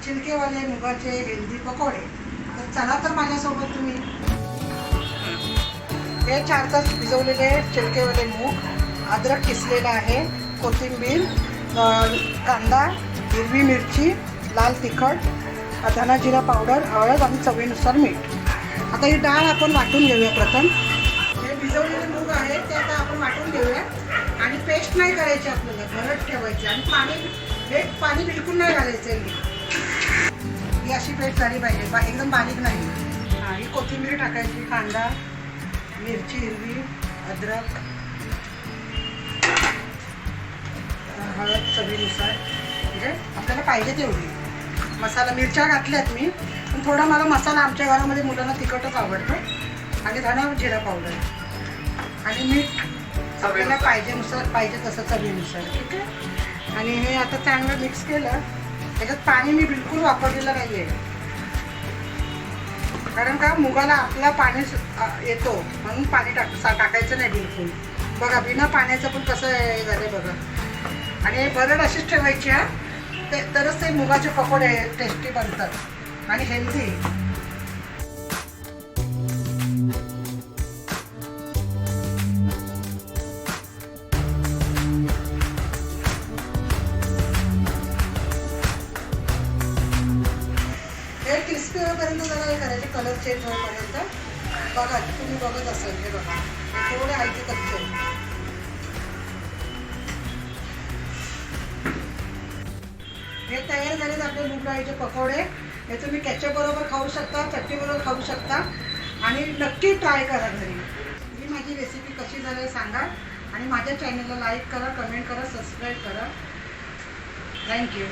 चिलकेवाले मुगाचे हेल्दी पकोडे. तर चला तर माझ्यासोबत तुम्ही. हे 4 तास भिजवलेले चिलकेवाले मूग, अद्रक किसलेला आहे, कोथिंबीर, कांदा, हिरवी मिरची, लाल तिखट, धना जिरा पावडर, हळद आणि चवीनुसार मीठ. आता ही डाळ आपण वाटून घेऊया. प्रथम हे भिजवलेले मूग आहे ते आता आपण वाटून घेऊया. आणि पेस्ट नाही करायची आपल्याला, घरट ठेवायची. आणि पाणी बिलकुल नाही घालायचं. ही अशी पेस्ट झाली पाहिजे, एकदम बारीक नाही. ही कोथिंबीर टाकायची, कांदा, मिरची हिरवी, अद्रक, हळद चवीनुसार, म्हणजे आपल्याला पाहिजे तेवढी. मसाला मिरच्या घातल्यात मी, पण थोडा मला मसाला, आमच्या घरामध्ये मुलांना तिखटच आवडतं. आणि धना जिरा पावडर आणि मीठ आपल्याला पाहिजे तसं चवीनुसार. ठीक आहे. आणि हे आता चांगलं मिक्स केलं. त्याच्यात पाणी मी बिलकुल वापरलेलं नाही आहे, कारण का मुगाला आपला पाणी येतो म्हणून पाणी टाकायचं नाही बिलकुल. बघा बिना पाण्याचं पण कसं हे झालं बघा. आणि भरड अशीच ठेवायची हा, तरच ते मुगाचे पकोडे टेस्टी बनतात आणि हेल्दी. हे क्रिस्पी होईपर्यंत जरा हे करायचे, कलर चेंज होईपर्यंत. बघा तुम्ही बघत असाल, हे बघा थोडे आहे कच्चे. हे तयार झालेत आपले मूग डाळीचे पकोडे. हे तुम्ही कॅचअप बरोबर खाऊ शकता, चटणी बरोबर खाऊ शकता. आणि नक्की ट्राय करा घरी. ही माझी रेसिपी कशी झाली सांगा. आणि माझ्या चॅनलला लाईक करा, कमेंट करा, सबस्क्राईब करा. थँक्यू.